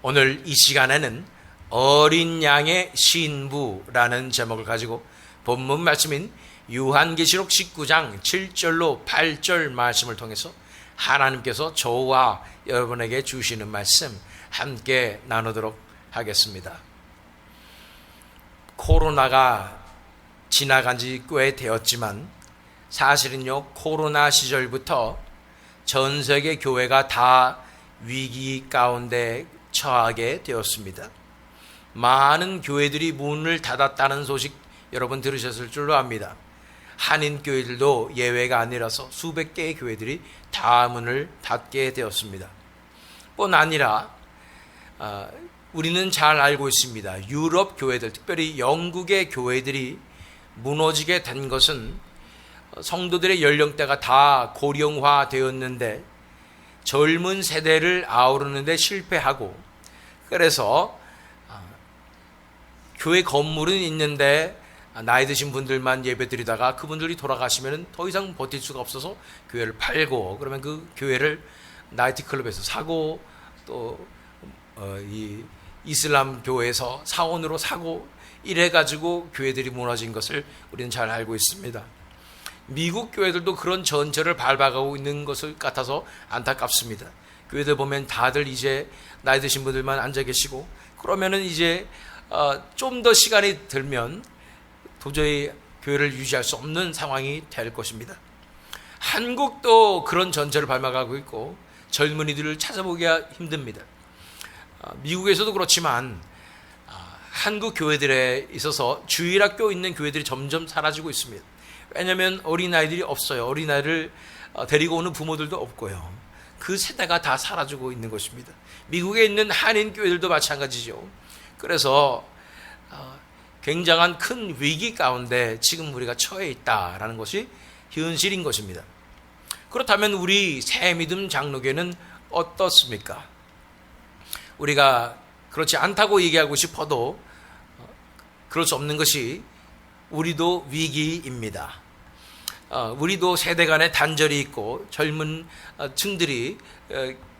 오늘 이 시간에는 어린 양의 신부라는 제목을 가지고 본문 말씀인 요한계시록 19장 7절로 8절 말씀을 통해서 하나님께서 저와 여러분에게 주시는 말씀 함께 나누도록 하겠습니다. 코로나가 지나간 지 꽤 되었지만 사실은요, 코로나 시절부터 전 세계 교회가 다 위기 가운데 처하게 되었습니다. 많은 교회들이 문을 닫았다는 소식 여러분 들으셨을 줄로 압니다. 한인 교회들도 예외가 아니라서 수백 개의 교회들이 다 문을 닫게 되었습니다. 뿐 아니라 우리는 잘 알고 있습니다. 유럽 교회들, 특별히 영국의 교회들이 무너지게 된 것은 성도들의 연령대가 다 고령화 되었는데 젊은 세대를 아우르는 데 실패하고, 그래서 교회 건물은 있는데 나이 드신 분들만 예배 드리다가 그분들이 돌아가시면 더 이상 버틸 수가 없어서 교회를 팔고, 그러면 그 교회를 나이트클럽에서 사고, 또 이 이슬람 교회에서 사원으로 사고, 이래가지고 교회들이 무너진 것을 우리는 잘 알고 있습니다. 미국 교회들도 그런 전철을 밟아가고 있는 것을 같아서 안타깝습니다. 교회들 보면 다들 이제 나이 드신 분들만 앉아 계시고, 그러면은 이제 좀 더 시간이 들면 도저히 교회를 유지할 수 없는 상황이 될 것입니다. 한국도 그런 전철을 밟아가고 있고 젊은이들을 찾아보기가 힘듭니다. 미국에서도 그렇지만 한국 교회들에 있어서 주일학교 있는 교회들이 점점 사라지고 있습니다. 왜냐하면 어린아이들이 없어요. 어린아이를 데리고 오는 부모들도 없고요. 그 세대가 다 사라지고 있는 것입니다. 미국에 있는 한인 교회들도 마찬가지죠. 그래서 굉장한 큰 위기 가운데 지금 우리가 처해 있다라는 것이 현실인 것입니다. 그렇다면 우리 새믿음 장로교는 어떻습니까? 우리가 그렇지 않다고 얘기하고 싶어도 그럴 수 없는 것이 우리도 위기입니다. 우리도 세대 간의 단절이 있고 젊은 층들이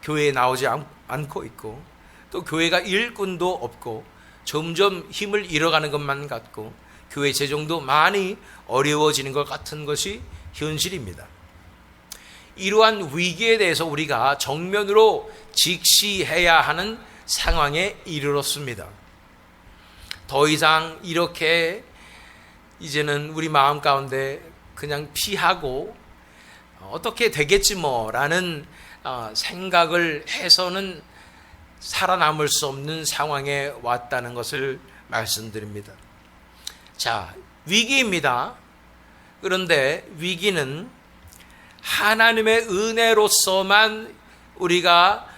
교회에 나오지 않고 있고, 또 교회가 일꾼도 없고 점점 힘을 잃어가는 것만 같고 교회 재정도 많이 어려워지는 것 같은 것이 현실입니다. 이러한 위기에 대해서 우리가 정면으로 직시해야 하는 상황에 이르렀습니다. 더 이상 이렇게 이제는 우리 마음 가운데 그냥 피하고 어떻게 되겠지 뭐라는 생각을 해서는 살아남을 수 없는 상황에 왔다는 것을 말씀드립니다. 자, 위기입니다. 그런데 위기는 하나님의 은혜로서만 우리가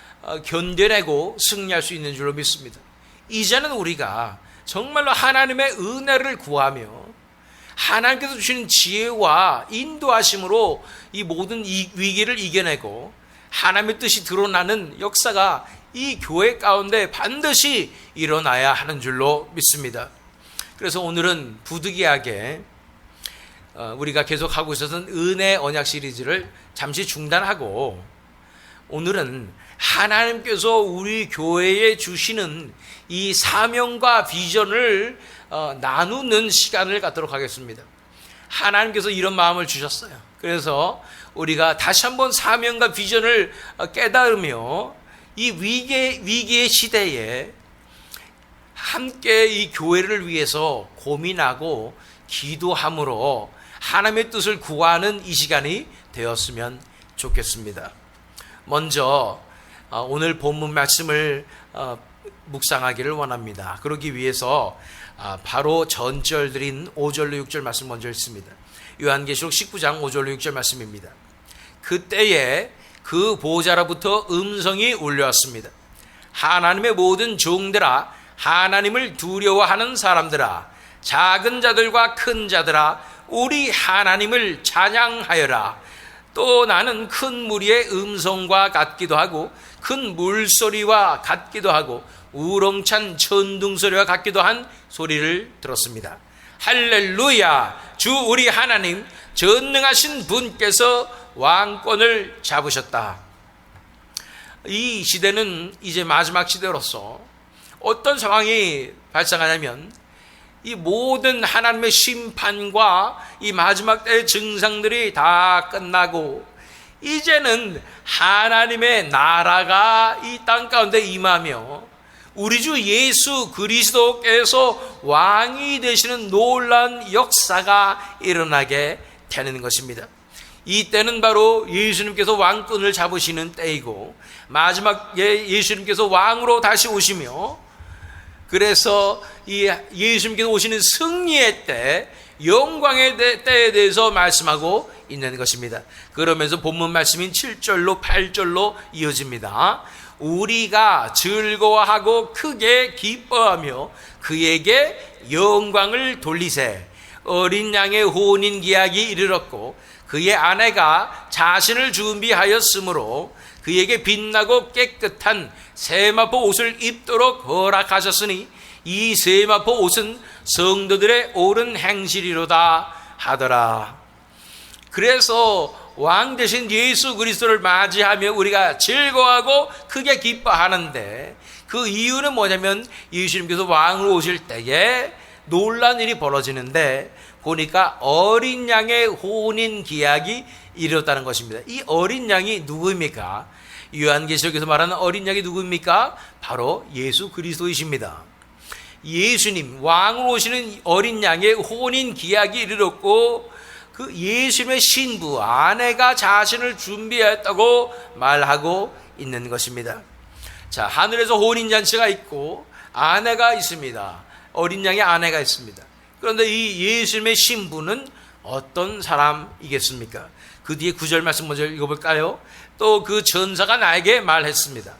견뎌내고 승리할 수 있는 줄로 믿습니다. 이제는 우리가 정말로 하나님의 은혜를 구하며 하나님께서 주시는 지혜와 인도하심으로 이 모든 위기를 이겨내고 하나님의 뜻이 드러나는 역사가 이 교회 가운데 반드시 일어나야 하는 줄로 믿습니다. 그래서 오늘은 부득이하게 우리가 계속하고 있었던 은혜 언약 시리즈를 잠시 중단하고, 오늘은 하나님께서 우리 교회에 주시는 이 사명과 비전을 나누는 시간을 갖도록 하겠습니다. 하나님께서 이런 마음을 주셨어요. 그래서 우리가 다시 한번 사명과 비전을 깨달으며 이 위기의 시대에 함께 이 교회를 위해서 고민하고 기도함으로 하나님의 뜻을 구하는 이 시간이 되었으면 좋겠습니다. 먼저 오늘 본문 말씀을 묵상하기를 원합니다. 그러기 위해서 바로 전절들인 5절로 6절 말씀 먼저 읽습니다. 요한계시록 19장 5절로 6절 말씀입니다. 그때에 그 보호자로부터 음성이 울려왔습니다. 하나님의 모든 종들아, 하나님을 두려워하는 사람들아, 작은 자들과 큰 자들아, 우리 하나님을 찬양하여라. 또 나는 큰 무리의 음성과 같기도 하고 큰 물소리와 같기도 하고 우렁찬 천둥소리와 같기도 한 소리를 들었습니다. 할렐루야! 주 우리 하나님 전능하신 분께서 왕권을 잡으셨다. 이 시대는 이제 마지막 시대로서 어떤 상황이 발생하냐면 이 모든 하나님의 심판과 이 마지막 때의 증상들이 다 끝나고 이제는 하나님의 나라가 이 땅 가운데 임하며 우리 주 예수 그리스도께서 왕이 되시는 놀라운 역사가 일어나게 되는 것입니다. 이 때는 바로 예수님께서 왕권을 잡으시는 때이고 마지막에 예수님께서 왕으로 다시 오시며 그래서 이 예수님께서 오시는 승리의 때, 영광의 때에 대해서 말씀하고 있는 것입니다. 그러면서 본문 말씀인 7절로 8절로 이어집니다. 우리가 즐거워하고 크게 기뻐하며 그에게 영광을 돌리세. 어린 양의 혼인 기약이 이르렀고 그의 아내가 자신을 준비하였으므로 그에게 빛나고 깨끗한 세마포 옷을 입도록 허락하셨으니 이 세마포 옷은 성도들의 옳은 행실이로다 하더라. 그래서 왕 대신 예수 그리스도를 맞이하며 우리가 즐거워하고 크게 기뻐하는데 그 이유는 뭐냐면 예수님께서 왕으로 오실 때에 놀라운 일이 벌어지는데 보니까 어린 양의 혼인 기약이 이르렀다는 것입니다. 이 어린 양이 누구입니까? 요한계시록에서 말하는 어린 양이 누구입니까? 바로 예수 그리스도이십니다. 예수님 왕으로 오시는 어린 양의 혼인 기약이 이르렀고 그 예수님의 신부 아내가 자신을 준비했다고 말하고 있는 것입니다. 자, 하늘에서 혼인 잔치가 있고 아내가 있습니다. 어린 양의 아내가 있습니다. 그런데 이 예수님의 신부는 어떤 사람이겠습니까? 그 뒤에 9절 말씀 먼저 읽어볼까요? 또 그 전사가 나에게 말하였습니다.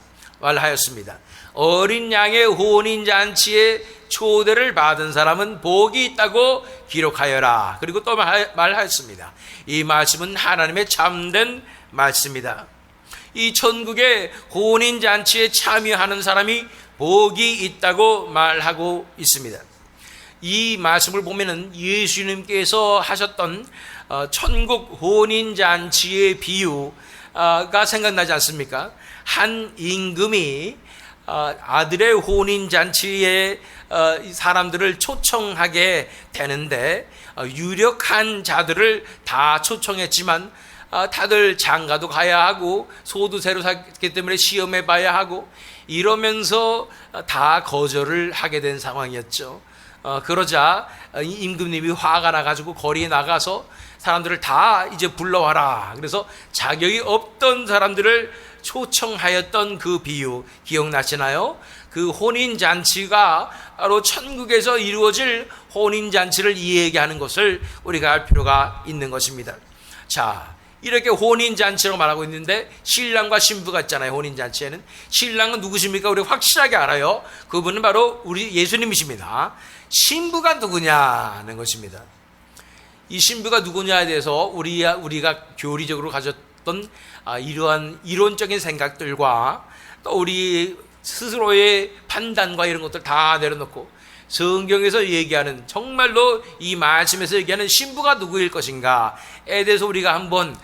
어린 양의 혼인잔치에 초대를 받은 사람은 복이 있다고 기록하여라. 그리고 또 말하였습니다. 이 말씀은 하나님의 참된 말씀이다. 이 천국의 혼인잔치에 참여하는 사람이 복이 있다고 말하고 있습니다. 이 말씀을 보면은 예수님께서 하셨던 천국 혼인잔치의 비유가 생각나지 않습니까? 한 임금이 아들의 혼인잔치에 사람들을 초청하게 되는데 유력한 자들을 다 초청했지만 다들 장가도 가야 하고 소도 새로 샀기 때문에 시험해 봐야 하고 이러면서 다 거절을 하게 된 상황이었죠. 그러자 임금님이 화가 나가지고 거리에 나가서 사람들을 다 이제 불러와라. 그래서 자격이 없던 사람들을 초청하였던 그 비유 기억나시나요? 그 혼인잔치가 바로 천국에서 이루어질 혼인잔치를 이야기하는 것을 우리가 알 필요가 있는 것입니다. 자, 이렇게 혼인잔치라고 말하고 있는데 신랑과 신부가 있잖아요. 혼인잔치에는 신랑은 누구십니까? 우리가 확실하게 알아요. 그분은 바로 우리 예수님이십니다. 신부가 누구냐는 것입니다. 이 신부가 누구냐에 대해서 우리가 교리적으로 가졌던 이러한 이론적인 생각들과 또 우리 스스로의 판단과 이런 것들 다 내려놓고 성경에서 얘기하는 정말로 이 말씀에서 얘기하는 신부가 누구일 것인가에 대해서 우리가 한번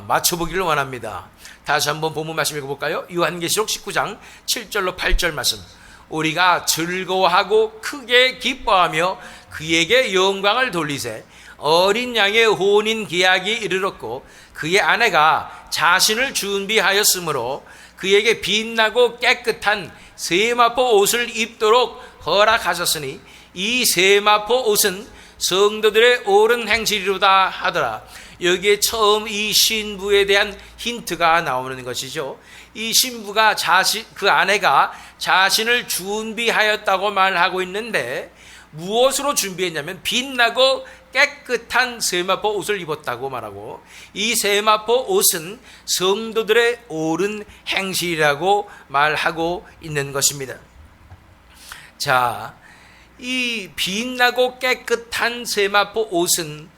맞춰보기를 원합니다. 다시 한번 본문 말씀 읽어볼까요? 요한계시록 19장 7절로 8절 말씀. 우리가 즐거워하고 크게 기뻐하며 그에게 영광을 돌리세. 어린 양의 혼인 기약이 이르렀고 그의 아내가 자신을 준비하였으므로 그에게 빛나고 깨끗한 세마포 옷을 입도록 허락하셨으니 이 세마포 옷은 성도들의 옳은 행실이로다 하더라. 여기에 처음 이 신부에 대한 힌트가 나오는 것이죠. 이 신부가 그 아내가 자신을 준비하였다고 말하고 있는데 무엇으로 준비했냐면 빛나고 깨끗한 세마포 옷을 입었다고 말하고 이 세마포 옷은 성도들의 옳은 행실이라고 말하고 있는 것입니다. 자, 이 빛나고 깨끗한 세마포 옷은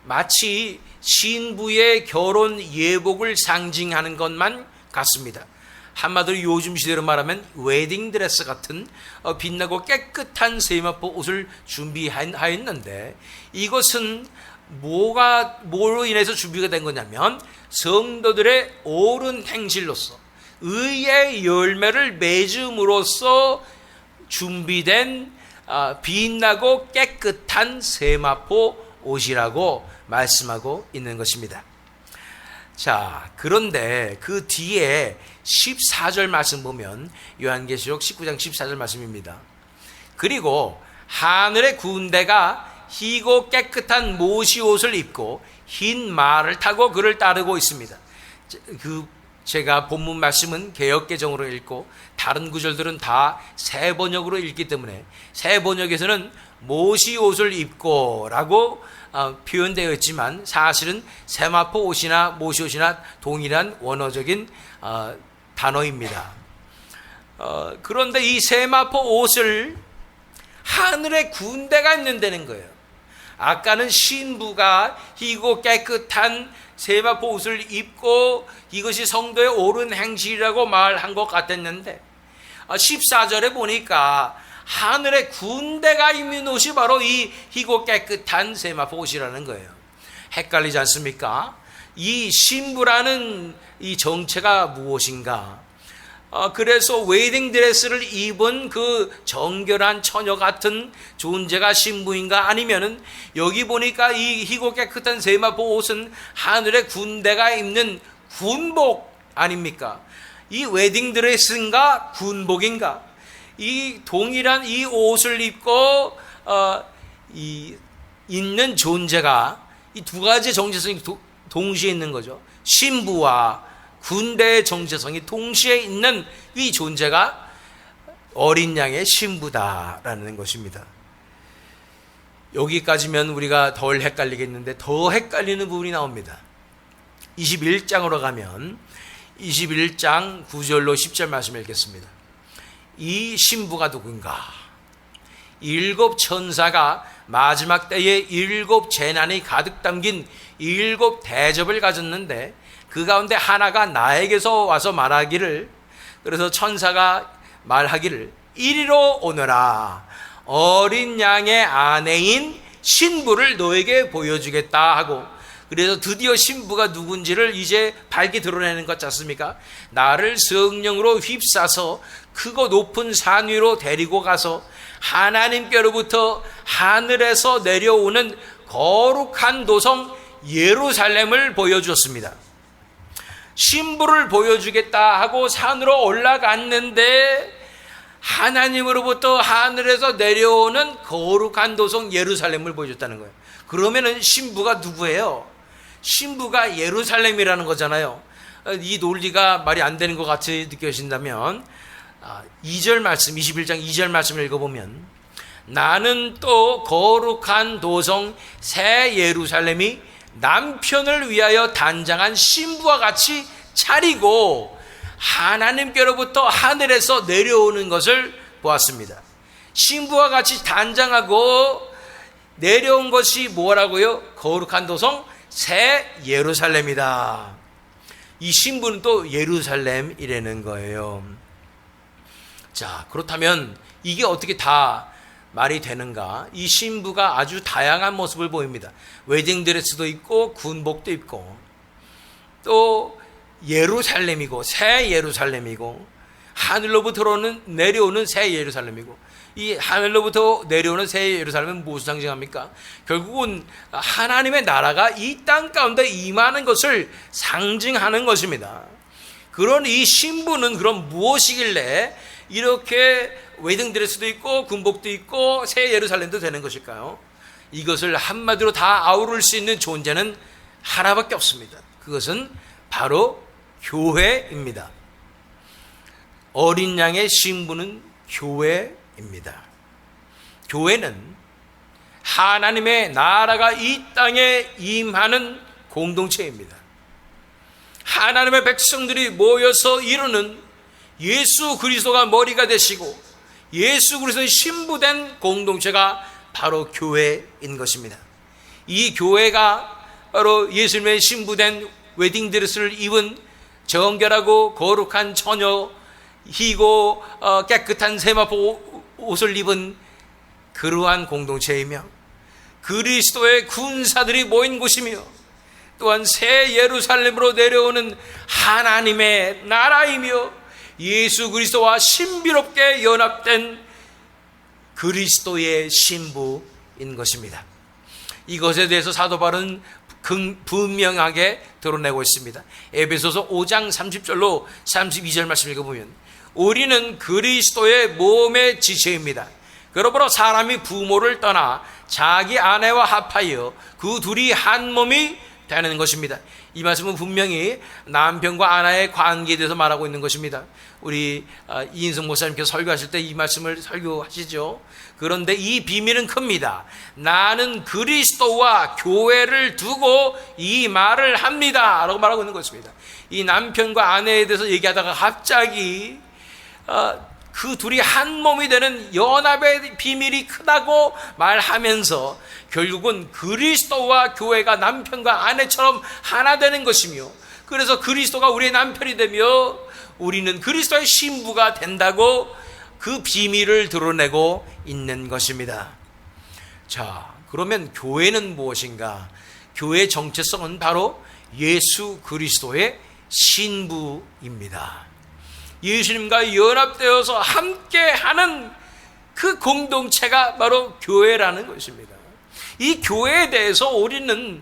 마치 신부의 결혼 예복을 상징하는 것만 같습니다. 한마디로 요즘 시대로 말하면 웨딩드레스 같은 빛나고 깨끗한 세마포 옷을 준비하였는데 이것은 뭐로 인해서 준비가 된 거냐면 성도들의 옳은 행실로서 의의 열매를 맺음으로써 준비된 빛나고 깨끗한 세마포 옷이라고 말씀하고 있는 것입니다. 자, 그런데 그 뒤에 14절 말씀 보면 요한계시록 19장 14절 말씀입니다. 그리고 하늘의 군대가 희고 깨끗한 모시 옷을 입고 흰 말을 타고 그를 따르고 있습니다. 제가 본문 말씀은 개역개정으로 읽고 다른 구절들은 다 새 번역으로 읽기 때문에 새 번역에서는 모시 옷을 입고 라고 표현되어 있지만 사실은 세마포 옷이나 모시 옷이나 동일한 원어적인 단어입니다. 그런데 이 세마포 옷을 하늘의 군대가 입는다는 거예요. 아까는 신부가 희고 깨끗한 세마포 옷을 입고 이것이 성도의 옳은 행실이라고 말한 것 같았는데 14절에 보니까 하늘의 군대가 입는 옷이 바로 이 희고 깨끗한 세마포 옷이라는 거예요. 헷갈리지 않습니까? 이 신부라는 이 정체가 무엇인가? 그래서 웨딩 드레스를 입은 그 정결한 처녀 같은 존재가 신부인가? 아니면은 여기 보니까 이 희고 깨끗한 세마포 옷은 하늘의 군대가 입는 군복 아닙니까? 이 웨딩 드레스인가 군복인가? 이 동일한 이 옷을 입고 있는 존재가 이 두 가지 정체성이 동시에 있는 거죠. 신부와 군대의 정체성이 동시에 있는 이 존재가 어린 양의 신부다라는 것입니다. 여기까지면 우리가 덜 헷갈리겠는데 더 헷갈리는 부분이 나옵니다. 21장으로 가면 21장 9절로 10절 말씀 읽겠습니다. 이 신부가 누군가? 7 천사가 마지막 때에 7 재난이 가득 담긴 7 대접을 가졌는데 그 가운데 하나가 나에게서 와서 말하기를, 그래서 천사가 말하기를 이리로 오너라, 어린 양의 아내인 신부를 너에게 보여주겠다 하고, 그래서 드디어 신부가 누군지를 이제 밝게 드러내는 것 같지 않습니까? 나를 성령으로 휩싸서 크고 높은 산 위로 데리고 가서 하나님께로부터 하늘에서 내려오는 거룩한 도성 예루살렘을 보여주었습니다. 신부를 보여주겠다 하고 산으로 올라갔는데 하나님으로부터 하늘에서 내려오는 거룩한 도성 예루살렘을 보여줬다는 거예요. 그러면은 신부가 누구예요? 신부가 예루살렘이라는 거잖아요. 이 논리가 말이 안 되는 것 같이 느껴진다면 2절 말씀, 21장 2절 말씀을 읽어보면 나는 또 거룩한 도성 새 예루살렘이 남편을 위하여 단장한 신부와 같이 차리고 하나님께로부터 하늘에서 내려오는 것을 보았습니다. 신부와 같이 단장하고 내려온 것이 뭐라고요? 거룩한 도성 새 예루살렘이다. 이 신부는 또 예루살렘이라는 거예요. 자, 그렇다면 이게 어떻게 다 말이 되는가? 이 신부가 아주 다양한 모습을 보입니다. 웨딩드레스도 있고 군복도 입고 또 예루살렘이고 새 예루살렘이고 하늘로부터 내려오는 새 예루살렘이고, 이 하늘로부터 내려오는 새 예루살렘은 무엇을 상징합니까? 결국은 하나님의 나라가 이 땅 가운데 임하는 것을 상징하는 것입니다. 그런 이 신부는 그럼 무엇이길래 이렇게 웨딩드레스도 있고 군복도 있고 새 예루살렘도 되는 것일까요? 이것을 한마디로 다 아우를 수 있는 존재는 하나밖에 없습니다. 그것은 바로 교회입니다. 어린 양의 신부는 교회입니다. 교회는 하나님의 나라가 이 땅에 임하는 공동체입니다. 하나님의 백성들이 모여서 이루는 예수 그리스도가 머리가 되시고 예수 그리스도의 신부된 공동체가 바로 교회인 것입니다. 이 교회가 바로 예수님의 신부된 웨딩드레스를 입은 정결하고 거룩한 처녀, 희고 깨끗한 세마포 옷을 입은 그러한 공동체이며 그리스도의 군사들이 모인 곳이며 또한 새 예루살렘으로 내려오는 하나님의 나라이며 예수 그리스도와 신비롭게 연합된 그리스도의 신부인 것입니다. 이것에 대해서 사도 바울은 분명하게 드러내고 있습니다. 에베소서 5장 30절로 32절 말씀 읽어보면 우리는 그리스도의 몸의 지체입니다. 그러므로 사람이 부모를 떠나 자기 아내와 합하여 그 둘이 한 몸이 되는 것입니다. 이 말씀은 분명히 남편과 아내의 관계에 대해서 말하고 있는 것입니다. 우리 이인성 목사님께서 설교하실 때 이 말씀을 설교하시죠. 그런데 이 비밀은 큽니다. 나는 그리스도와 교회를 두고 이 말을 합니다 라고 말하고 있는 것입니다. 이 남편과 아내에 대해서 얘기하다가 갑자기 그 둘이 한 몸이 되는 연합의 비밀이 크다고 말하면서 결국은 그리스도와 교회가 남편과 아내처럼 하나 되는 것이며, 그래서 그리스도가 우리의 남편이 되며 우리는 그리스도의 신부가 된다고 그 비밀을 드러내고 있는 것입니다. 자, 그러면 교회는 무엇인가? 교회의 정체성은 바로 예수 그리스도의 신부입니다. 예수님과 연합되어서 함께하는 그 공동체가 바로 교회라는 것입니다. 이 교회에 대해서 우리는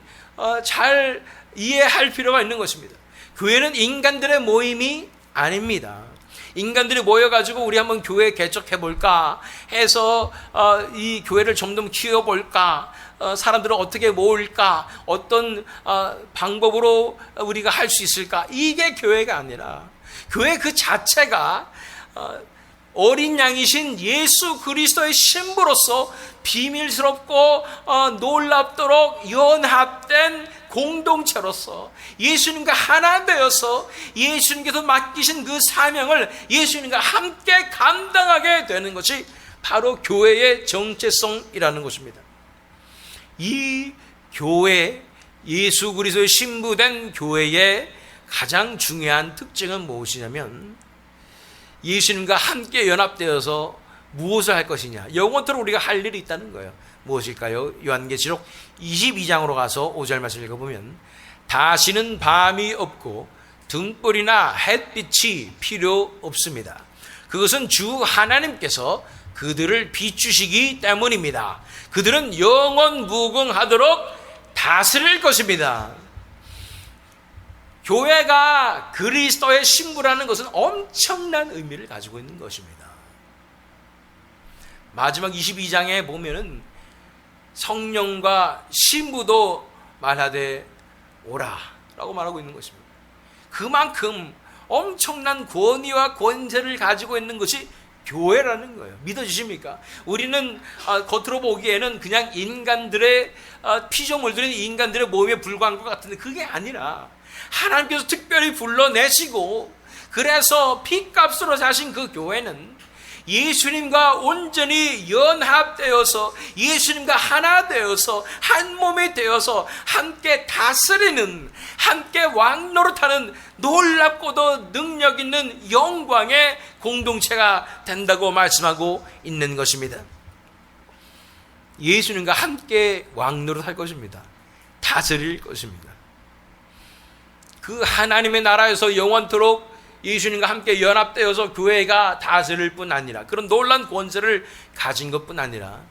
잘 이해할 필요가 있는 것입니다. 교회는 인간들의 모임이 아닙니다. 인간들이 모여가지고 우리 한번 교회 개척해볼까 해서 이 교회를 좀 더 키워볼까, 사람들을 어떻게 모을까, 어떤 방법으로 우리가 할 수 있을까, 이게 교회가 아니라 교회 그 자체가 어린 양이신 예수 그리스도의 신부로서 비밀스럽고 놀랍도록 연합된 공동체로서 예수님과 하나 되어서 예수님께서 맡기신 그 사명을 예수님과 함께 감당하게 되는 것이 바로 교회의 정체성이라는 것입니다. 이 교회, 예수 그리스도의 신부된 교회의 가장 중요한 특징은 무엇이냐면 예수님과 함께 연합되어서 무엇을 할 것이냐, 영원토록 우리가 할 일이 있다는 거예요. 무엇일까요? 요한계시록 22장으로 가서 5절 말씀 읽어보면 다시는 밤이 없고 등불이나 햇빛이 필요 없습니다. 그것은 주 하나님께서 그들을 비추시기 때문입니다. 그들은 영원 무궁하도록 다스릴 것입니다. 교회가 그리스도의 신부라는 것은 엄청난 의미를 가지고 있는 것입니다. 마지막 22장에 보면은 성령과 신부도 말하되 오라 라고 말하고 있는 것입니다. 그만큼 엄청난 권위와 권세를 가지고 있는 것이 교회라는 거예요. 믿어주십니까? 우리는 겉으로 보기에는 그냥 인간들의 피조물들인 인간들의 모임에 불과한 것 같은데 그게 아니라 하나님께서 특별히 불러내시고 그래서 피값으로 사신 그 교회는 예수님과 온전히 연합되어서 예수님과 하나 되어서 한 몸이 되어서 함께 다스리는, 함께 왕노릇하는 놀랍고도 능력 있는 영광의 공동체가 된다고 말씀하고 있는 것입니다. 예수님과 함께 왕노릇할 것입니다. 다스릴 것입니다. 그 하나님의 나라에서 영원토록 예수님과 함께 연합되어서 교회가 다스릴 뿐 아니라 그런 놀라운 권세를 가진 것뿐 아니라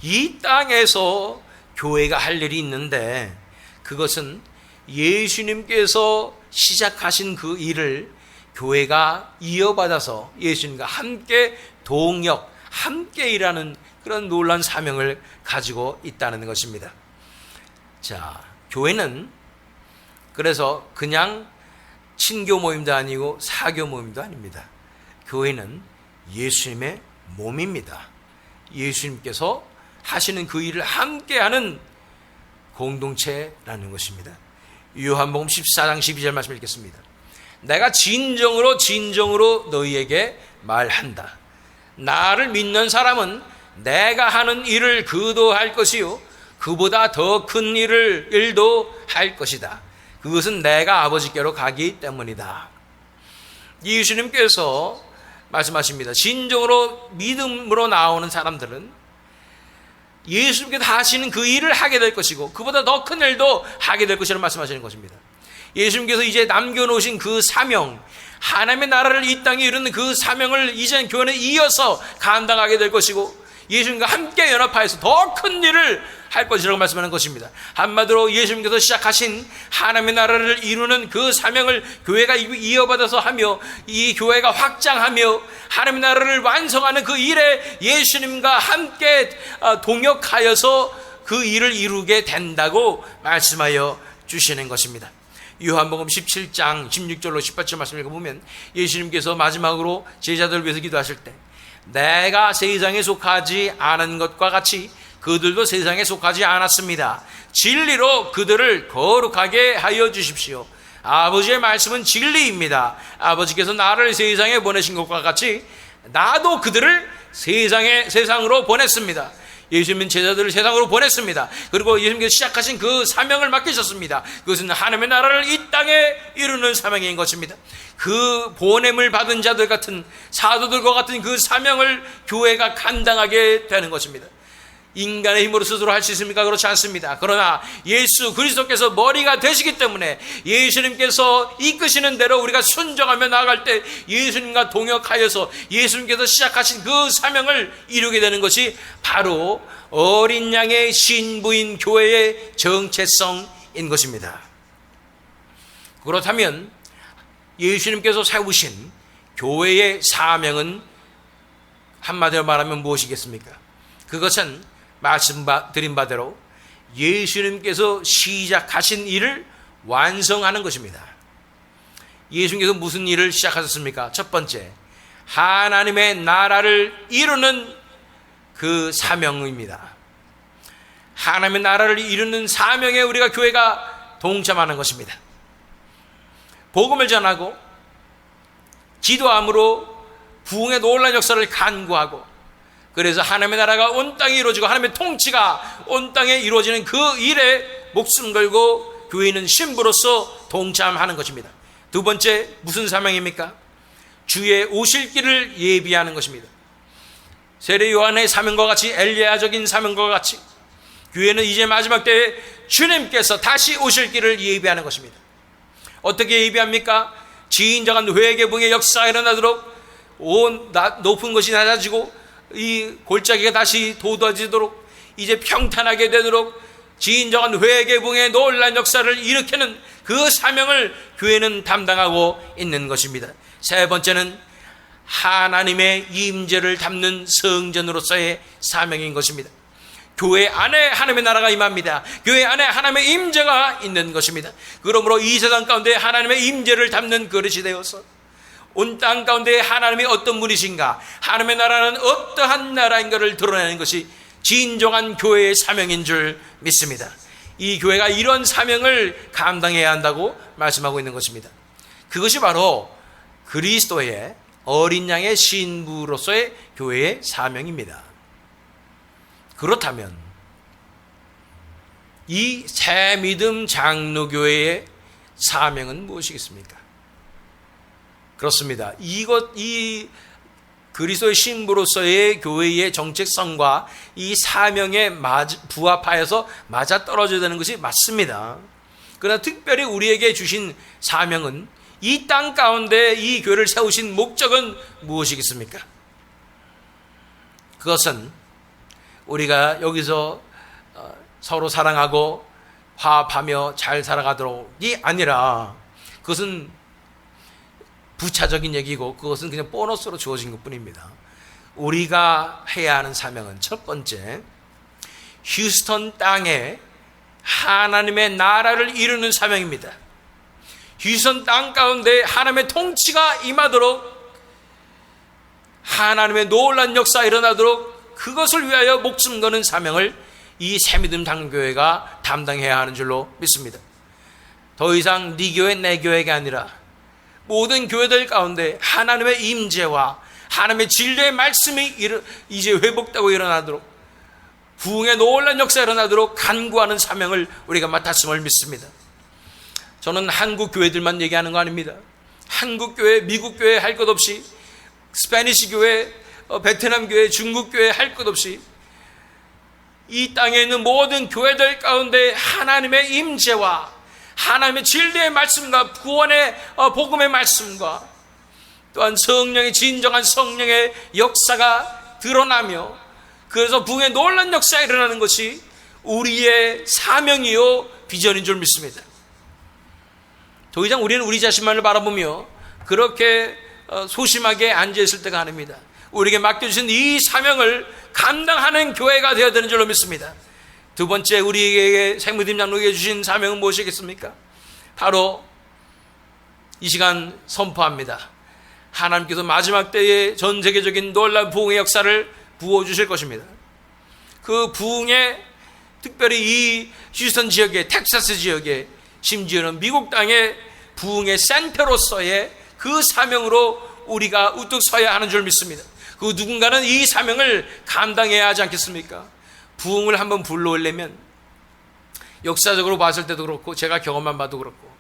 이 땅에서 교회가 할 일이 있는데 그것은 예수님께서 시작하신 그 일을 교회가 이어받아서 예수님과 함께 동역, 함께 일하는 그런 놀라운 사명을 가지고 있다는 것입니다. 자, 교회는 그래서 그냥 친교 모임도 아니고 사교 모임도 아닙니다. 교회는 예수님의 몸입니다. 예수님께서 하시는 그 일을 함께하는 공동체라는 것입니다. 요한복음 14장 12절 말씀 읽겠습니다. 내가 진정으로 너희에게 말한다. 나를 믿는 사람은 내가 하는 일을 그도 할 것이요 그보다 더 큰 일도 할 것이다. 그것은 내가 아버지께로 가기 때문이다. 예수님께서 말씀하십니다. 진정으로 믿음으로 나오는 사람들은 예수님께서 하시는 그 일을 하게 될 것이고 그보다 더 큰 일도 하게 될 것이라고 말씀하시는 것입니다. 예수님께서 이제 남겨놓으신 그 사명, 하나님의 나라를 이 땅에 이루는 그 사명을 이제는 교회는 이어서 감당하게 될 것이고 예수님과 함께 연합하여서 더 큰 일을 할 것이라고 말씀하는 것입니다. 한마디로 예수님께서 시작하신 하나님의 나라를 이루는 그 사명을 교회가 이어받아서 하며 이 교회가 확장하며 하나님의 나라를 완성하는 그 일에 예수님과 함께 동역하여서 그 일을 이루게 된다고 말씀하여 주시는 것입니다. 요한복음 17장 16절로 18절 말씀 읽어보면 예수님께서 마지막으로 제자들을 위해서 기도하실 때 내가 세상에 속하지 않은 것과 같이 그들도 세상에 속하지 않았습니다. 진리로 그들을 거룩하게 하여 주십시오. 아버지의 말씀은 진리입니다. 아버지께서 나를 세상에 보내신 것과 같이 나도 그들을 세상으로 보냈습니다. 예수님은 제자들을 세상으로 보냈습니다. 그리고 예수님께서 시작하신 그 사명을 맡기셨습니다. 그것은 하나님의 나라를 이 땅에 이루는 사명인 것입니다. 그 보냄을 받은 자들 같은 사도들과 같은 그 사명을 교회가 감당하게 되는 것입니다. 인간의 힘으로 스스로 할 수 있습니까? 그렇지 않습니다. 그러나 예수 그리스도께서 머리가 되시기 때문에 예수님께서 이끄시는 대로 우리가 순종하며 나아갈 때 예수님과 동역하여서 예수님께서 시작하신 그 사명을 이루게 되는 것이 바로 어린 양의 신부인 교회의 정체성인 것입니다. 그렇다면 예수님께서 세우신 교회의 사명은 한마디로 말하면 무엇이겠습니까? 그것은 말씀드린 바대로 예수님께서 시작하신 일을 완성하는 것입니다. 예수님께서 무슨 일을 시작하셨습니까? 첫 번째, 하나님의 나라를 이루는 그 사명입니다. 하나님의 나라를 이루는 사명에 우리가 교회가 동참하는 것입니다. 복음을 전하고 기도함으로 부흥의 놀라운 역사를 간구하고 그래서 하나님의 나라가 온 땅에 이루어지고 하나님의 통치가 온 땅에 이루어지는 그 일에 목숨 걸고 교회는 신부로서 동참하는 것입니다. 두 번째 무슨 사명입니까? 주의 오실 길을 예비하는 것입니다. 세례 요한의 사명과 같이 엘리야적인 사명과 같이 교회는 이제 마지막 때에 주님께서 다시 오실 길을 예비하는 것입니다. 어떻게 예비합니까? 지인정한 회개붕의 역사가 일어나도록 온 높은 것이 낮아지고 이 골짜기가 다시 돋아지도록 이제 평탄하게 되도록 지인정한 회개붕의 놀라운 역사를 일으키는 그 사명을 교회는 담당하고 있는 것입니다. 세 번째는 하나님의 임재를 담는 성전으로서의 사명인 것입니다. 교회 안에 하나님의 나라가 임합니다. 교회 안에 하나님의 임재가 있는 것입니다. 그러므로 이 세상 가운데 하나님의 임재를 담는 그릇이 되어서 온 땅 가운데 하나님이 어떤 분이신가, 하나님의 나라는 어떠한 나라인가를 드러내는 것이 진정한 교회의 사명인 줄 믿습니다. 이 교회가 이런 사명을 감당해야 한다고 말씀하고 있는 것입니다. 그것이 바로 그리스도의 어린 양의 신부로서의 교회의 사명입니다. 그렇다면 이 새믿음 장로교회의 사명은 무엇이겠습니까? 그렇습니다. 이 그리스도의 신부로서의 교회의 정체성과 이 사명에 부합하여서 맞아떨어져야 되는 것이 맞습니다. 그러나 특별히 우리에게 주신 사명은 이 땅 가운데 이 교회를 세우신 목적은 무엇이겠습니까? 그것은 우리가 여기서 서로 사랑하고 화합하며 잘 살아가도록이 아니라 그것은 부차적인 얘기고 그것은 그냥 보너스로 주어진 것뿐입니다. 우리가 해야 하는 사명은 첫 번째, 휴스턴 땅에 하나님의 나라를 이루는 사명입니다. 휴스턴 땅 가운데 하나님의 통치가 임하도록 하나님의 놀라운 역사가 일어나도록 그것을 위하여 목숨 거는 사명을 이 새믿음 장로교회가 담당해야 하는 줄로 믿습니다. 더 이상 네 교회 내 교회가 아니라 모든 교회들 가운데 하나님의 임재와 하나님의 진리의 말씀이 이제 회복되고 일어나도록 부흥의 놀라운 역사가 일어나도록 간구하는 사명을 우리가 맡았음을 믿습니다. 저는 한국 교회들만 얘기하는 거 아닙니다. 한국 교회, 미국 교회 할 것 없이 스페니시 교회, 베트남 교회, 중국 교회 할 것 없이 이 땅에 있는 모든 교회들 가운데 하나님의 임재와 하나님의 진리의 말씀과 구원의 복음의 말씀과 또한 성령의 진정한 성령의 역사가 드러나며, 그래서 부흥의 놀라운 역사가 일어나는 것이 우리의 사명이요 비전인 줄 믿습니다. 더 이상 우리는 우리 자신만을 바라보며 그렇게 소심하게 앉아있을 때가 아닙니다. 우리에게 맡겨주신 이 사명을 감당하는 교회가 되어야 되는 줄로 믿습니다. 두 번째, 우리에게 생명팀 장로에게 주신 사명은 무엇이겠습니까? 바로 이 시간 선포합니다. 하나님께서 마지막 때에 전 세계적인 놀라운 부흥의 역사를 부어주실 것입니다. 그 부흥에 특별히 이 휴스턴 지역에, 텍사스 지역에, 심지어는 미국 땅의 부흥의 센터로서의 그 사명으로 우리가 우뚝 서야 하는 줄 믿습니다. 그 누군가는 이 사명을 감당해야 하지 않겠습니까? 부흥을 한번 불러오려면 역사적으로 봤을 때도 그렇고 제가 경험만 봐도 그렇고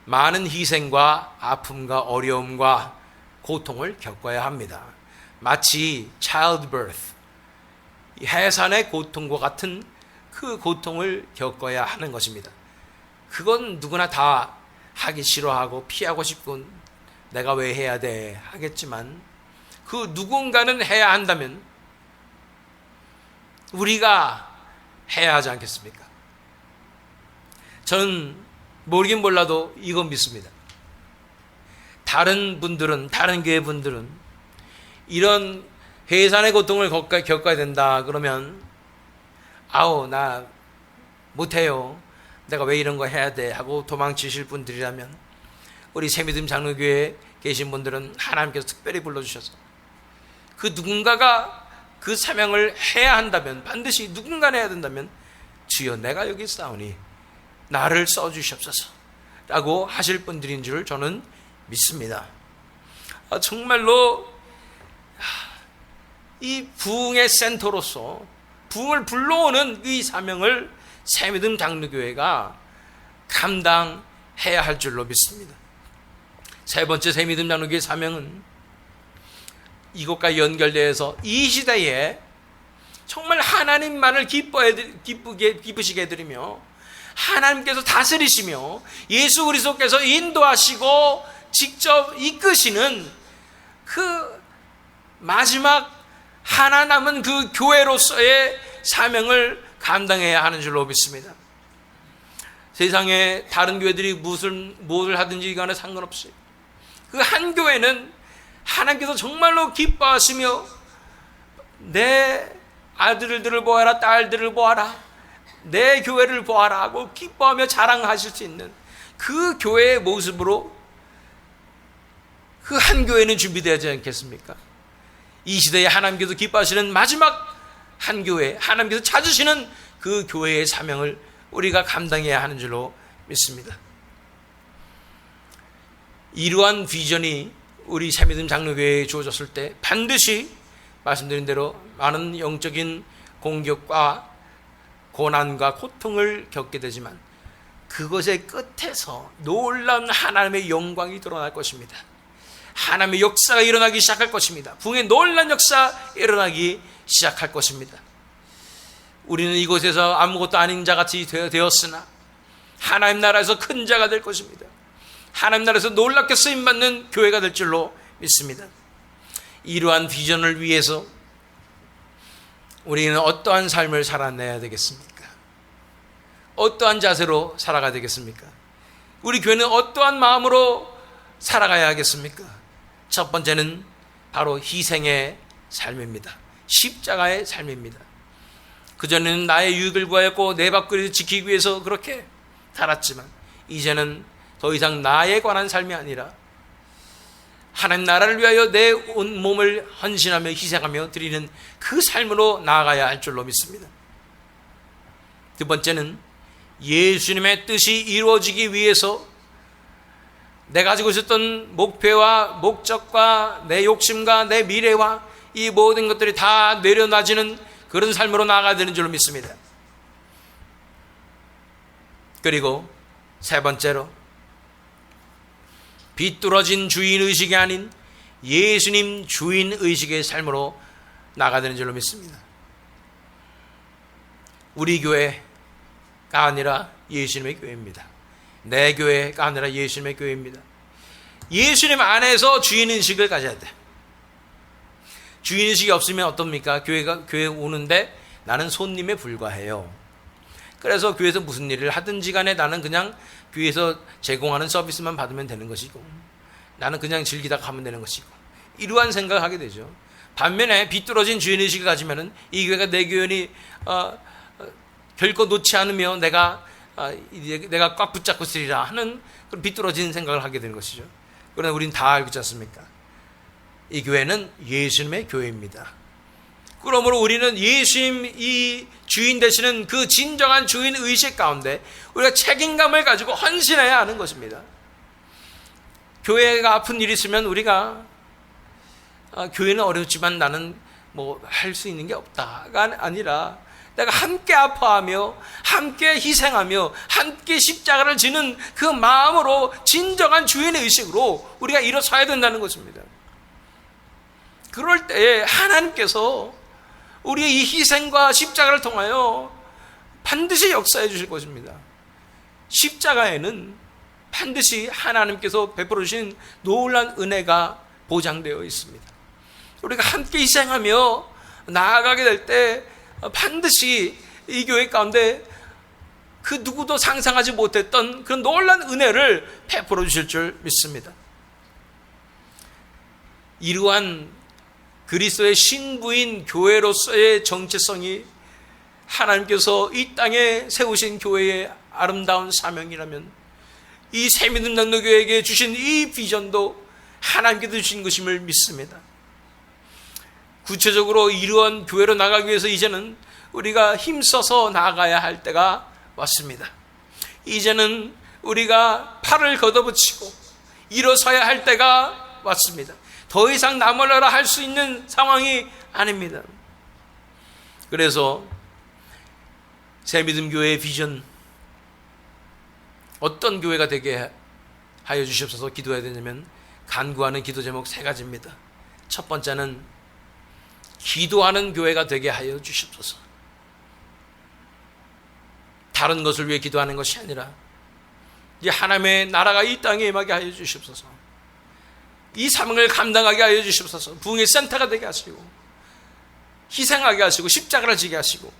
많은 희생과 아픔과 어려움과 고통을 겪어야 합니다. 마치 childbirth, 해산의 고통과 같은 그 고통을 겪어야 하는 것입니다. 그건 누구나 다 하기 싫어하고 피하고 싶고 내가 왜 해야 돼 하겠지만, 그 누군가는 해야 한다면 우리가 해야 하지 않겠습니까? 저는 모르긴 몰라도 이건 믿습니다. 다른 분들은, 다른 교회 분들은 이런 해산의 고통을 겪어야 된다 그러면 아우 나 못해요, 내가 왜 이런 거 해야 돼 하고 도망치실 분들이라면, 우리 새미듬 장로교회에 계신 분들은 하나님께서 특별히 불러주셔서 그 누군가가 그 사명을 해야 한다면, 반드시 누군가 해야 된다면 주여 내가 여기 있사오니 나를 써주시옵소서 라고 하실 분들인 줄 저는 믿습니다. 정말로 이 부흥의 센터로서 부흥을 불러오는 이 사명을 새미듬 장로교회가 감당해야 할 줄로 믿습니다. 세 번째 새미듬 장로교회의 사명은 이것과 연결되어서 이 시대에 정말 하나님만을 기쁘시게 해드리며 하나님께서 다스리시며 예수 그리스도께서 인도하시고 직접 이끄시는 그 마지막 하나 남은 그 교회로서의 사명을 감당해야 하는 줄로 믿습니다. 세상에 다른 교회들이 무엇을 하든지 간에 상관없이 그 한 교회는 하나님께서 정말로 기뻐하시며 내 아들들을 보아라, 딸들을 보아라, 내 교회를 보아라 하고 기뻐하며 자랑하실 수 있는 그 교회의 모습으로 그 한 교회는 준비되지 않겠습니까? 이 시대에 하나님께서 기뻐하시는 마지막 한 교회, 하나님께서 찾으시는 그 교회의 사명을 우리가 감당해야 하는 줄로 믿습니다. 이러한 비전이 우리 새미듬 장로교회에 주어졌을 때 반드시 말씀드린 대로 많은 영적인 공격과 고난과 고통을 겪게 되지만 그것의 끝에서 놀라운 하나님의 영광이 드러날 것입니다. 하나님의 역사가 일어나기 시작할 것입니다. 부흥의 놀라운 역사 일어나기 시작할 것입니다. 우리는 이곳에서 아무것도 아닌 자같이 되었으나 하나님 나라에서 큰 자가 될 것입니다. 하나님 나라에서 놀랍게 쓰임받는 교회가 될 줄로 믿습니다. 이러한 비전을 위해서 우리는 어떠한 삶을 살아내야 되겠습니까? 어떠한 자세로 살아가야 되겠습니까? 우리 교회는 어떠한 마음으로 살아가야 하겠습니까? 첫 번째는 바로 희생의 삶입니다. 십자가의 삶입니다. 그전에는 나의 유익을 구하였고 내 밥그릇을 지키기 위해서 그렇게 살았지만 이제는 더 이상 나에 관한 삶이 아니라 하나님 나라를 위하여 내 온 몸을 헌신하며 희생하며 드리는 그 삶으로 나아가야 할 줄로 믿습니다. 두 번째는 예수님의 뜻이 이루어지기 위해서 내가 가지고 있었던 목표와 목적과 내 욕심과 내 미래와 이 모든 것들이 다 내려놔지는 그런 삶으로 나아가야 되는 줄로 믿습니다. 그리고 세 번째로 비뚤어진 주인의식이 아닌 예수님 주인의식의 삶으로 나아가야 되는 줄로 믿습니다. 우리 교회가 아니라 예수님의 교회입니다. 내 교회가 아니라 예수님의 교회입니다. 예수님 안에서 주인의식을 가져야 돼. 주인의식이 없으면 어떻습니까? 교회 오는데 나는 손님에 불과해요. 그래서 교회에서 무슨 일을 하든지 간에 나는 그냥 교회에서 제공하는 서비스만 받으면 되는 것이고, 나는 그냥 즐기다가 가면 되는 것이고, 이러한 생각을 하게 되죠. 반면에 비뚤어진 주인의식을 가지면은 이 교회가 내 교회니 결코 놓지 않으며 내가 꽉 붙잡고 있으리라 하는 그런 비뚤어진 생각을 하게 되는 것이죠. 그러나 우리는 다 알고 있지 않습니까? 이 교회는 예수님의 교회입니다. 그러므로 우리는 예수님이 주인 되시는 그 진정한 주인 의식 가운데 우리가 책임감을 가지고 헌신해야 하는 것입니다. 교회가 아픈 일이 있으면 우리가 교회는 어렵지만 나는 뭐 할 수 있는 게 없다가 아니라 내가 함께 아파하며 함께 희생하며 함께 십자가를 지는 그 마음으로 진정한 주인의 의식으로 우리가 일어서야 된다는 것입니다. 그럴 때 하나님께서 우리의 이 희생과 십자가를 통하여 반드시 역사해 주실 것입니다. 십자가에는 반드시 하나님께서 베풀어 주신 놀라운 은혜가 보장되어 있습니다. 우리가 함께 희생하며 나아가게 될 때 반드시 이 교회 가운데 그 누구도 상상하지 못했던 그런 놀라운 은혜를 베풀어 주실 줄 믿습니다. 이러한 그리스도의 신부인 교회로서의 정체성이 하나님께서 이 땅에 세우신 교회의 아름다운 사명이라면 이 새믿음 장로교회에게 주신 이 비전도 하나님께서 주신 것임을 믿습니다. 구체적으로 이러한 교회로 나가기 위해서 이제는 우리가 힘써서 나아가야 할 때가 왔습니다. 이제는 우리가 팔을 걷어붙이고 일어서야 할 때가 왔습니다. 더 이상 나몰라라 할 수 있는 상황이 아닙니다. 그래서 새믿음 교회의 비전, 어떤 교회가 되게 하여 주시옵소서 기도해야 되냐면 간구하는 기도 제목 3가지입니다. 첫 번째는 기도하는 교회가 되게 하여 주시옵소서. 다른 것을 위해 기도하는 것이 아니라 이제 하나님의 나라가 이 땅에 임하게 하여 주시옵소서. 이 사명을 감당하게 하여 주시옵소서. 부흥의 센터가 되게 하시고 희생하게 하시고 십자가를 지게 하시고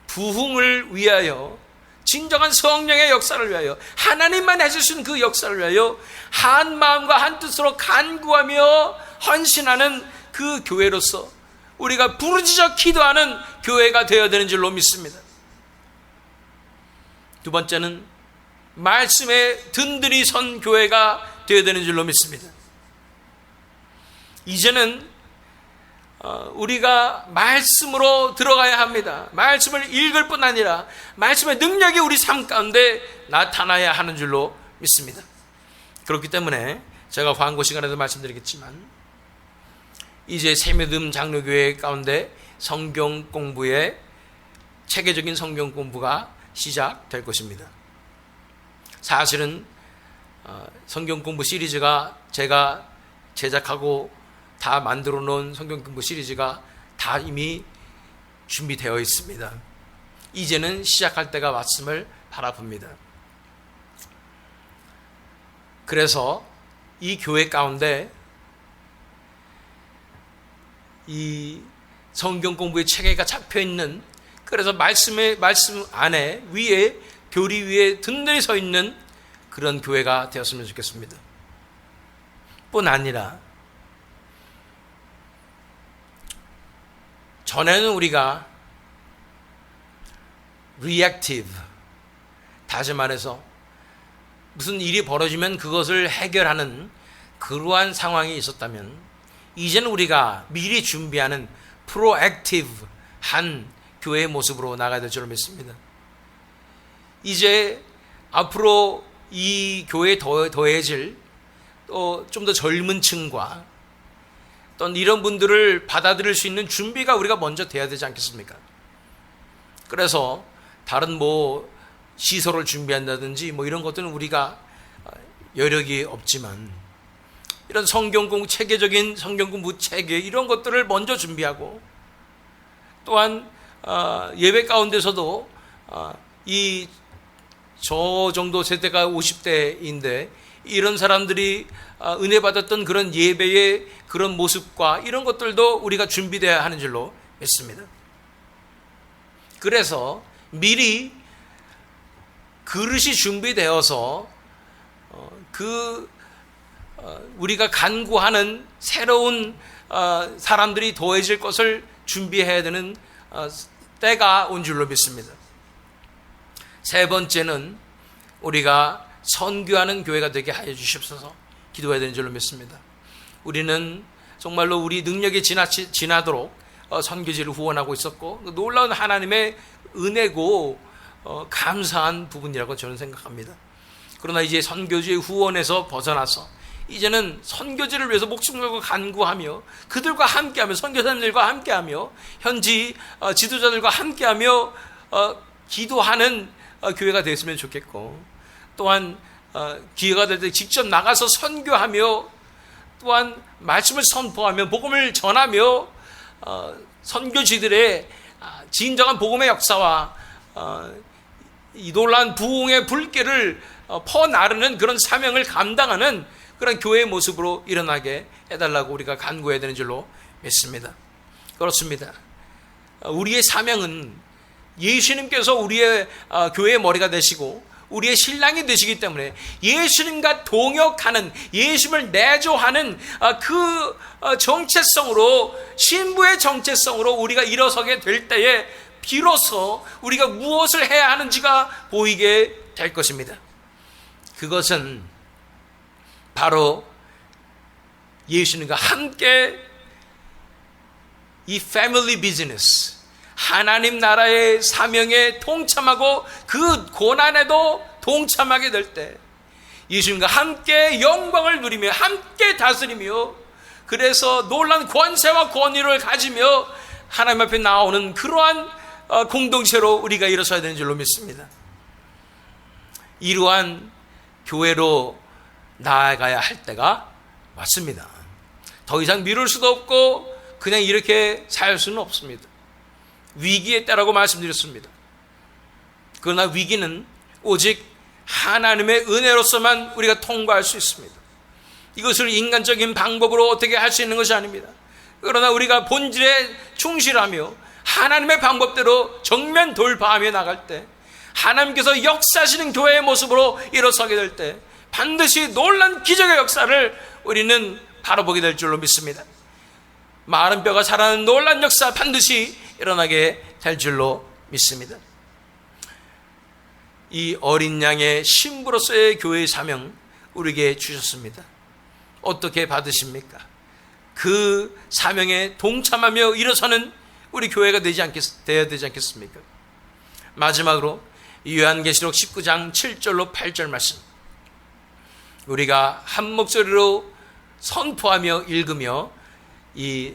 부흥을 위하여 진정한 성령의 역사를 위하여 하나님만 해주신 그 역사를 위하여 한 마음과 한 뜻으로 간구하며 헌신하는 그 교회로서 우리가 부르짖어 기도하는 교회가 되어야 되는 줄로 믿습니다. 두 번째는 말씀에 든든히 선 교회가 되어야 되는 줄로 믿습니다. 이제는 우리가 말씀으로 들어가야 합니다. 말씀을 읽을 뿐 아니라 말씀의 능력이 우리 삶 가운데 나타나야 하는 줄로 믿습니다. 그렇기 때문에 제가 광고 시간에도 말씀드리겠지만 이제 새믿음 장로교회 가운데 성경 공부의 체계적인 성경 공부가 시작될 것입니다. 사실은 성경 공부 시리즈가 제가 제작하고 다 만들어 놓은 성경 공부 시리즈가 다 이미 준비되어 있습니다. 이제는 시작할 때가 왔음을 바라봅니다. 그래서 이 교회 가운데 이 성경 공부의 체계가 잡혀 있는, 그래서 말씀 안에 위에 교리 위에 든든히 서 있는 그런 교회가 되었으면 좋겠습니다. 뿐 아니라 전에는 우리가 reactive, 다시 말해서 무슨 일이 벌어지면 그것을 해결하는 그러한 상황이 있었다면 이제는 우리가 미리 준비하는 proactive한 교회의 모습으로 나가야 될 줄 믿습니다. 이제 앞으로 이 교회에 더해질 또 좀 더 젊은 층과 또 이런 분들을 받아들일 수 있는 준비가 우리가 먼저 돼야 되지 않겠습니까? 그래서 다른 시설을 준비한다든지 이런 것들은 우리가 여력이 없지만 이런 성경공부, 체계적인 성경공부 체계 이런 것들을 먼저 준비하고 또한 예배 가운데서도 저 정도 세대가 50대인데 이런 사람들이 은혜 받았던 그런 예배의 그런 모습과 이런 것들도 우리가 준비되어야 하는 줄로 믿습니다. 그래서 미리 그릇이 준비되어서 우리가 간구하는 새로운 사람들이 더해질 것을 준비해야 되는 때가 온 줄로 믿습니다. 세 번째는 우리가 선교하는 교회가 되게 하여 주십소서 기도해야 되는 줄로 믿습니다. 우리는 정말로 우리 능력이 지나도록 선교지를 후원하고 있었고 놀라운 하나님의 은혜고 감사한 부분이라고 저는 생각합니다. 그러나 이제 선교지의 후원에서 벗어나서 이제는 선교지를 위해서 목숨 걸고 간구하며 그들과 함께하며 선교사님들과 함께하며 현지 지도자들과 함께하며 기도하는 교회가 되었으면 좋겠고, 또한 기회가 될 때 직접 나가서 선교하며 또한 말씀을 선포하며 복음을 전하며 선교지들의 진정한 복음의 역사와 이 놀라운 부흥의 불길을 퍼나르는 그런 사명을 감당하는 그런 교회의 모습으로 일어나게 해달라고 우리가 간구해야 되는 줄로 믿습니다. 그렇습니다. 우리의 사명은 예수님께서 우리의 교회의 머리가 되시고 우리의 신랑이 되시기 때문에 예수님과 동역하는, 예수님을 내조하는 그 정체성으로, 신부의 정체성으로 우리가 일어서게 될 때에 비로소 우리가 무엇을 해야 하는지가 보이게 될 것입니다. 그것은 바로 예수님과 함께 이 패밀리 비즈니스, 하나님 나라의 사명에 동참하고 그 고난에도 동참하게 될 때 예수님과 함께 영광을 누리며 함께 다스리며 그래서 놀라운 권세와 권위를 가지며 하나님 앞에 나오는 그러한 공동체로 우리가 일어서야 되는 줄로 믿습니다. 이러한 교회로 나아가야 할 때가 왔습니다. 더 이상 미룰 수도 없고 그냥 이렇게 살 수는 없습니다. 위기의 때라고 말씀드렸습니다. 그러나 위기는 오직 하나님의 은혜로서만 우리가 통과할 수 있습니다. 이것을 인간적인 방법으로 어떻게 할 수 있는 것이 아닙니다. 그러나 우리가 본질에 충실하며 하나님의 방법대로 정면 돌파하며 나갈 때, 하나님께서 역사하시는 교회의 모습으로 일어서게 될 때 반드시 놀란 기적의 역사를 우리는 바라보게 될 줄로 믿습니다. 마른 뼈가 자라는 놀란 역사 반드시 일어나게 될 줄로 믿습니다. 이 어린 양의 신부로서의 교회의 사명 우리에게 주셨습니다. 어떻게 받으십니까? 그 사명에 동참하며 일어서는 우리 교회가 되어야 되지 않겠습니까? 마지막으로 요한계시록 19장 7절로 8절 말씀, 우리가 한 목소리로 선포하며 읽으며 이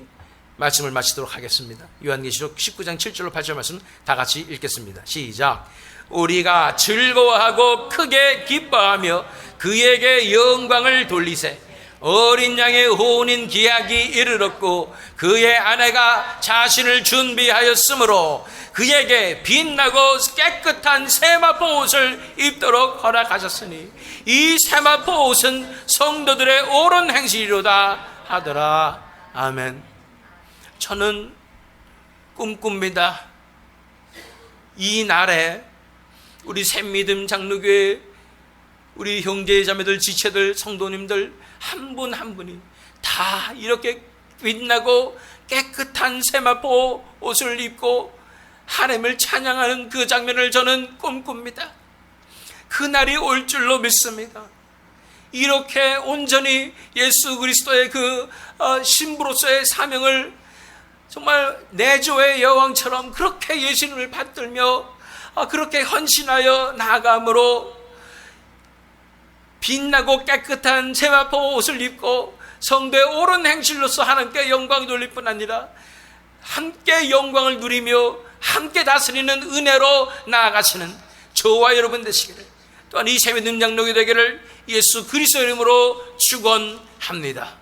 말씀을 마치도록 하겠습니다. 요한계시록 19장 7절로 8절 말씀 다 같이 읽겠습니다. 시작. 우리가 즐거워하고 크게 기뻐하며 그에게 영광을 돌리세. 어린 양의 혼인 기약이 이르렀고 그의 아내가 자신을 준비하였으므로 그에게 빛나고 깨끗한 세마포 옷을 입도록 허락하셨으니 이 세마포 옷은 성도들의 옳은 행실이로다 하더라. 아멘. 저는 꿈꿉니다. 이 날에 우리 샘믿음 장로교회 우리 형제 자매들, 지체들, 성도님들 한 분 한 분이 다 이렇게 빛나고 깨끗한 세마포 옷을 입고 하나님을 찬양하는 그 장면을 저는 꿈꿉니다. 그날이 올 줄로 믿습니다. 이렇게 온전히 예수 그리스도의 그 신부로서의 사명을 정말 내조의 여왕처럼 그렇게 예수님을 받들며 그렇게 헌신하여 나아감으로 빛나고 깨끗한 세마포 옷을 입고 성도의 옳은 행실로서 하나님께 영광을 돌릴 뿐 아니라 함께 영광을 누리며 함께 다스리는 은혜로 나아가시는 저와 여러분 되시기를, 또한 이 세미든 장로교 되기를 예수 그리스도 이름으로 축원합니다.